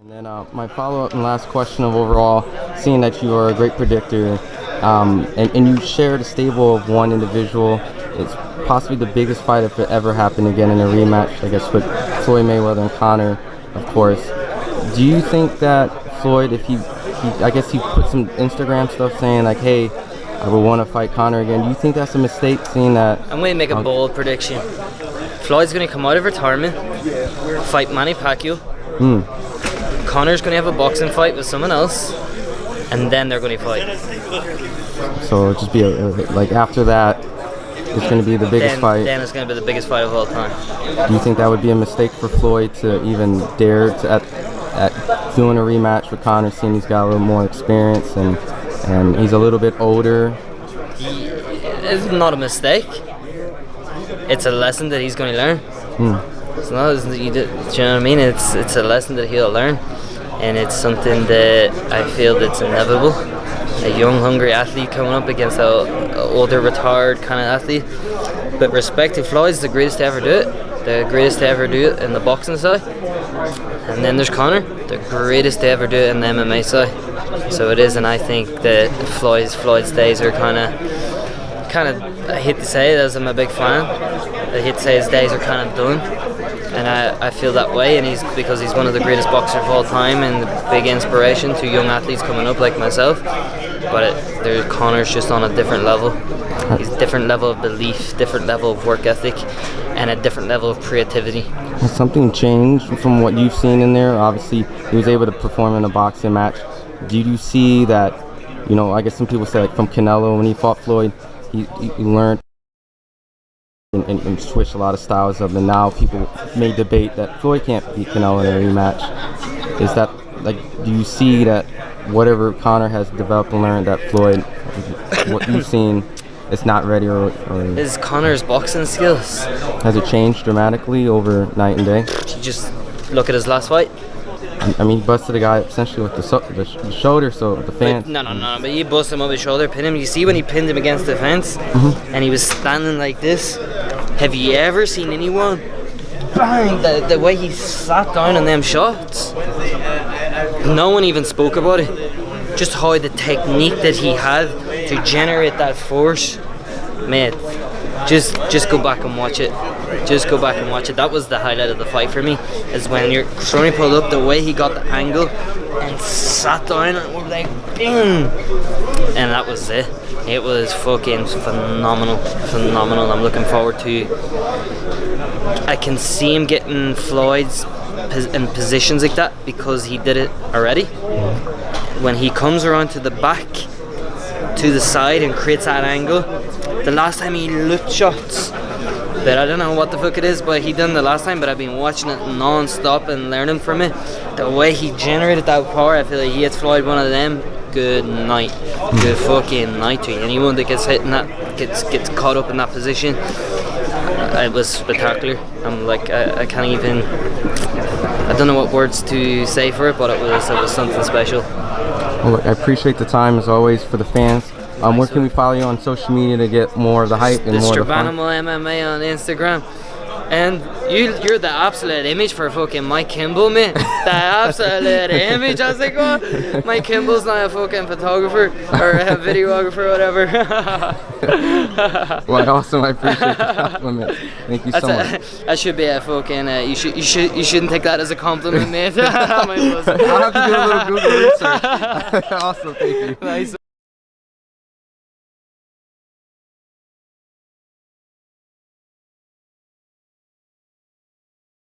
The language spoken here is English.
And then my follow-up and last question of overall, seeing that you are a great predictor, and you shared a stable of one individual, it's possibly the biggest fight if it ever happened again in a rematch, I guess, with Floyd Mayweather and Conor, of course. Do you think that Floyd, if I guess he put some Instagram stuff saying like, hey, I would want to fight Conor again, do you think that's a mistake, seeing that? I'm going to make a bold prediction. Floyd's going to come out of retirement, fight Manny Pacquiao. Conor's going to have a boxing fight with someone else, and then they're going to fight. So it'll just be like after that, it's going to be the biggest fight. Then it's going to be the biggest fight of all time. Do you think that would be a mistake for Floyd to even dare to at doing a rematch with Conor, seeing he's got a little more experience and he's a little bit older? It's not a mistake. It's a lesson that he's going to learn. It's not, do you know what I mean? It's a lesson that he'll learn, and it's something that I feel that's inevitable. A young, hungry athlete coming up against an older, retired kind of athlete. But respect to Floyd's the greatest to ever do it. The greatest to ever do it in the boxing side. And then there's Conor, the greatest to ever do it in the MMA side. So it is, and I think that Floyd's days are kind of, I hate to say it as I'm a big fan, I hate to say his days are kind of done. And I feel that way, and because he's one of the greatest boxers of all time and a big inspiration to young athletes coming up like myself. But Conor's just on a different level. He's a different level of belief, different level of work ethic, and a different level of creativity. Has something changed from what you've seen in there? Obviously, he was able to perform in a boxing match. Did you see that, I guess some people say like from Canelo when he fought Floyd, he learned and switch a lot of styles up, and now people may debate that Floyd can't beat Canelo in a rematch. Is that, like, do you see that whatever Conor has developed and learned that Floyd, what you've seen, is not ready or is Conor's boxing skills? Has it changed dramatically over night and day? You just look at his last fight. I mean, he busted a guy essentially with the shoulder, so the fans... No, but he busted him over his shoulder, pinned him. You see when he pinned him against the fence, and he was standing like this? Have you ever seen anyone bang the way he sat down on them shots? No one even spoke about it. Just how the technique that he had to generate that force, mate. Just go back and watch it. Just go back and watch it. That was the highlight of the fight for me, is when you're Sonny pulled up, the way he got the angle and sat down and was like, bing! And that was it. It was fucking phenomenal. I'm looking forward to... I can see him getting Floyd's in positions like that because he did it already. When he comes around to the back, to the side and creates that angle, the last time he looked shots, but I don't know what the fuck it is, but he done the last time, but I've been watching it non-stop and learning from it. The way he generated that power, I feel like he hits Floyd one of them. Good night. Good fucking night to anyone that gets hit in that, gets caught up in that position. It was spectacular. I'm like, I can't even, I don't know what words to say for it, but it was something special. Well, look, I appreciate the time as always for the fans. Where can we follow you on social media to get more of the hype and more of the fun? Stablemate MMA on Instagram. And you're the absolute image for fucking Mike Kimball, man. The absolute image. I was like, oh, Mike Kimball's not a fucking photographer or a videographer or whatever. Well, awesome. I appreciate the compliment. Thank you so much. That should be a fucking. You shouldn't take that as a compliment, mate. I'll have to do a little Google research. Awesome. Thank you. Nice.